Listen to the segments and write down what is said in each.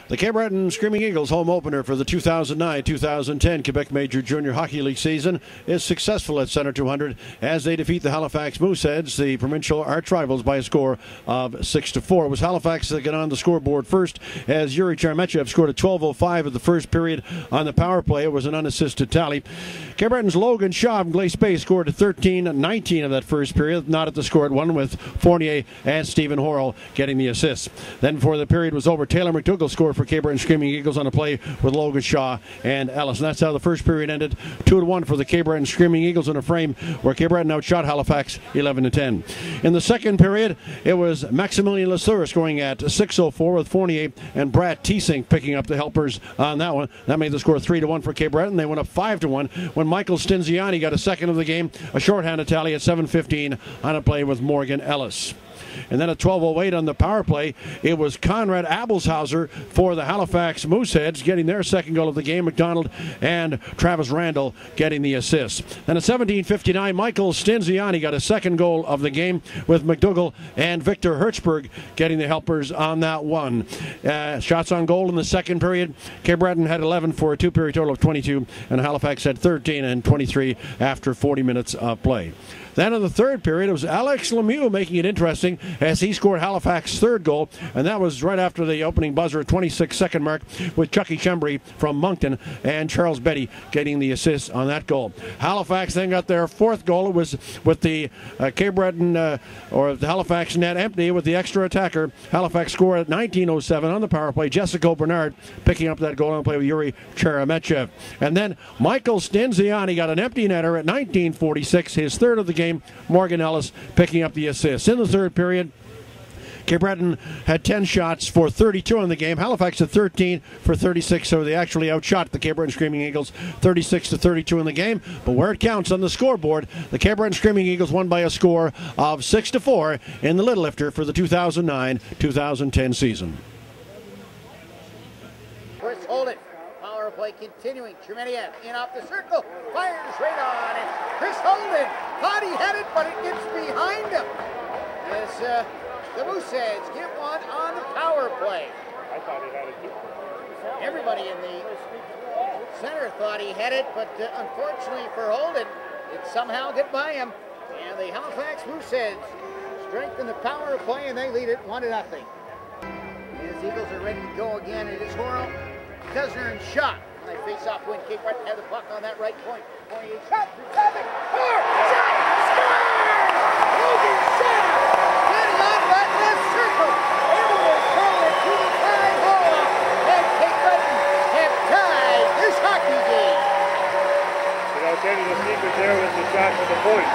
The Cape Breton Screaming Eagles home opener for the 2009-2010 Quebec Major Junior Hockey League season is successful at Center 200 as they defeat the Halifax Mooseheads, the provincial arch rivals, by a score of 6-4. It was Halifax that got on the scoreboard first as Yuri Charmetchev scored a 12:05 of the first period on the power play. It was an unassisted tally. Cape Breton's Logan Shaw from Glace Bay scored a 13-19 of that first period, not at the score at 1, with Fournier and Stephen Horrell getting the assists. Then before the period was over, Taylor McDougall scored for Cape Breton Screaming Eagles on a play with Logan Shaw and Ellis. And that's how the first period ended, 2-1 for the Cape Breton Screaming Eagles in a frame where Cape Breton outshot Halifax 11-10. In the second period, it was Maximilian Lesseur scoring at 6:04 with Fournier and Brad Teesink picking up the helpers on that one. That made the score 3-1 for Cape Breton. They went up 5-1 when Michael Stinziani got a second of the game, a shorthanded tally at 7:15 on a play with Morgan Ellis. And then at 12:08 on the power play, it was Conrad Abelshauser for the Halifax Mooseheads getting their second goal of the game. McDonald and Travis Randall getting the assist. Then at 17:59, Michael Stinziani got a second goal of the game with McDougall and Victor Hertzberg getting the helpers on that one. Shots on goal in the second period, Cape Breton had 11 for a two-period total of 22, and Halifax had 13 and 23 after 40 minutes of play. Then in the third period, it was Alex Lemieux making it interesting as he scored Halifax's third goal, and that was right after the opening buzzer at 26-second mark with Chucky Chembry from Moncton and Charles Betty getting the assist on that goal. Halifax then got their fourth goal. It was with the Cape Breton or the Halifax net empty with the extra attacker. Halifax scored at 19:07 on the power play. Jessica Bernard picking up that goal on play with Yuri Charametchev. And then Michael Stinziani got an empty netter at 19:46, his third of the game. Morgan Ellis picking up the assist. In the third period, Cape Breton had 10 shots for 32 in the game. Halifax had 13 for 36, so they actually outshot the Cape Breton Screaming Eagles 36-32 in the game. But where it counts on the scoreboard, the Cape Breton Screaming Eagles won by a score of 6-4 in the Little Lifter for the 2009-2010 season. Chris Holden. Power play continuing. Chermeniev in off the circle. Fires right on. And Chris Holden thought he had it, but it gets behind him. As the Mooseheads get one on the power play. I thought he had it too. Everybody in the center thought he had it, but unfortunately for Holden, it somehow got by him. And the Halifax Mooseheads strengthen the power play, and they lead it 1-0. As Eagles are ready to go again, it is Horrell, Kuzner, and Shaw. They face off when Cape Breton have the puck on that right point. 28 shot, traffic, shot, score! Logan Shaw getting on that left circle, able to throw it to the tie hole, and Cape Breton have tied this hockey game. But I'll tell you the secret there was the shot to the point.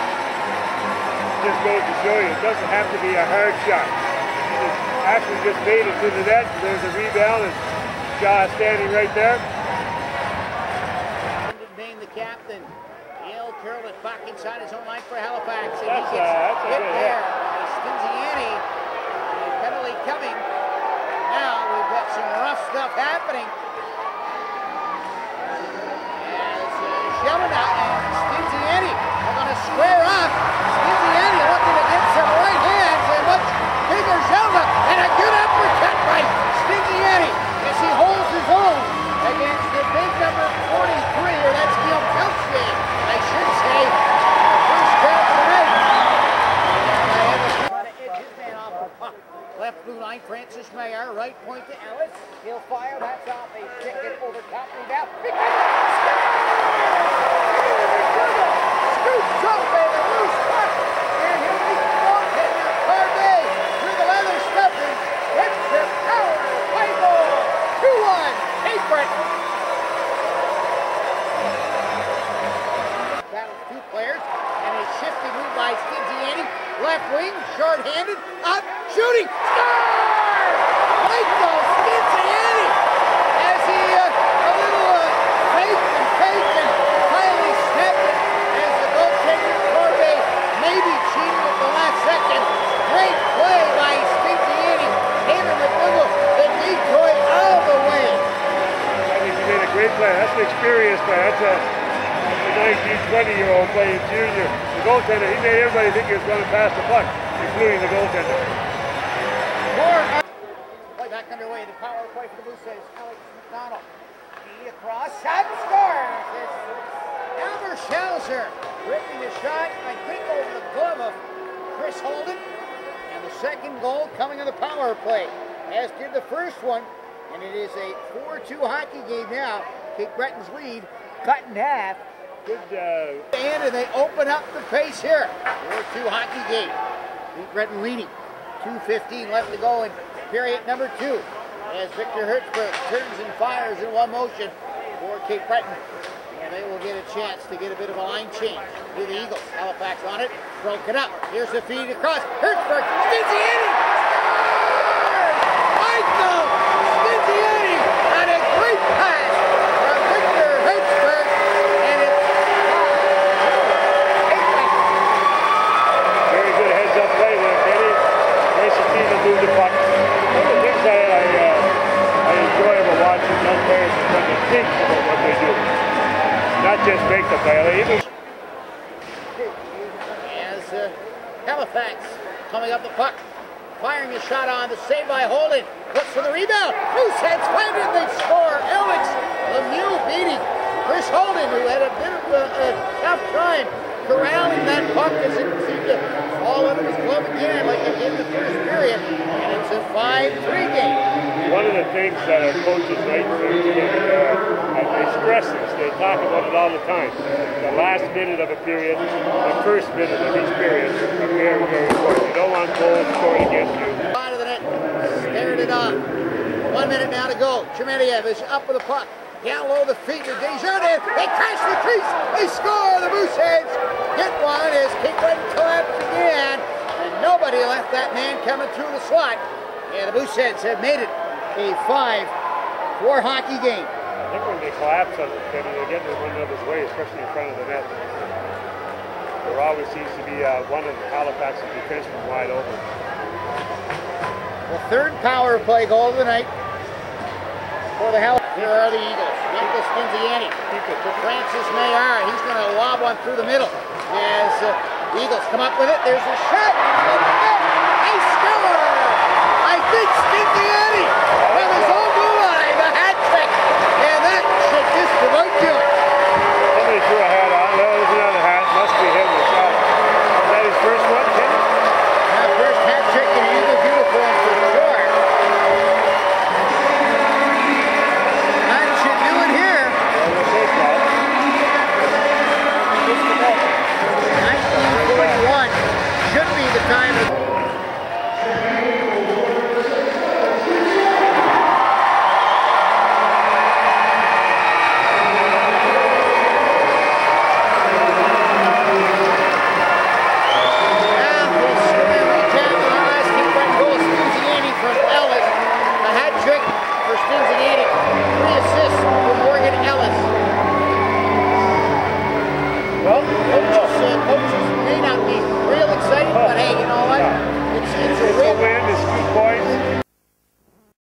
Just goes to show you, it doesn't have to be a hard shot. It actually just made it to the net. There's a rebound, and Shaw standing right there. Bain, the captain. Yale curled it back inside his own line for Halifax. And That's he gets hit good there by Stinziani. Penalty coming. Now we've got some rough stuff happening. As Shelmana and Stinziani are going to square up. Stinziani looking to get some right hands. And much bigger Shelmana. And a good uppercut by Stinziani as he holds his own against the big number 43, or that's Neil Peltier, I should say. First down tonight. Trying to edge his man off the puck. Left blue line, Francis Mayer, right point to Ellis. He'll fire, that's off a stick and over top rebound. Scoops up a loose puck, and he'll be goaltender Carday through the leather stuffing. It's the power play goal. 2-1, Cape Breton. Battles two players, and a shifting move by Stinziani. Left wing, short-handed, up, shooting, scores! Michael Stinziani! As he, a little fake and finally snapped it as the goaltender Corbet maybe cheated at the last second. Great play by Stinziani. Taylor McDougall, the decoy all the way. I think he made a great play. That's an experienced play. That's a 19, 20-year-old playing junior. The goaltender, he made everybody think he was going to pass the puck, including the goaltender. Play back underway. away. The power play for the Mooseheads. Alex McDonald. He across. Shot and scores. It's Albert Schelzer ripping the shot, I think, over the glove of Chris Holden. And the second goal coming on the power play, as did the first one. And it is a 4-2 hockey game now. Cape Breton's lead cut in half. Good. And they open up the pace here. 4-2 hockey game. Cape Breton leading. 2:15 left to go in period number 2. As Victor Hertzberg turns and fires in one motion for Cape Breton. And they will get a chance to get a bit of a line change to the Eagles. Halifax on it. Broken up. Here's the feed across. Hertzberg. Stinziani. Michael Stinziani on a great pass from Victor Hertzberg. And it's Very good heads-up play there, Kenny. Nice to see them move the puck. One of the things I enjoy about watching young players is when they think about what they do. Not just make the play. Even as Halifax coming up the puck, firing a shot on the save by Holden. Looks for the rebound. Mooseheads find it. They score. Alex Lemieux beating Chris Holden, who had a bit of a tough time corralling that puck as it seemed to fall out of his glove again like it did in the first period. And it's a 5-3 game. one of the things that our coaches like they stress this, they talk about it all the time. The last minute of a period, the first minute of each period are very, very important. You don't want goals scored against you. Out of the net, stared it off. 1 minute now to go. Chermetiev is up with the puck. Down low the feet to Desjardins. They crash the crease. They score. The Mooseheads get one as Cape Breton collapsed again. And nobody left that man coming through the slot. And the Mooseheads have made it a 5-4 hockey game. I think when they collapse on it, they're getting one another's way, especially in front of the net. There always seems to be one of the Halifax's defensemen wide open. The third power play goal of the night for the Halifax. Here are the Eagles. Michael Stinziani to Francis Maillard. He's going to lob one through the middle as the Eagles come up with it. There's a shot.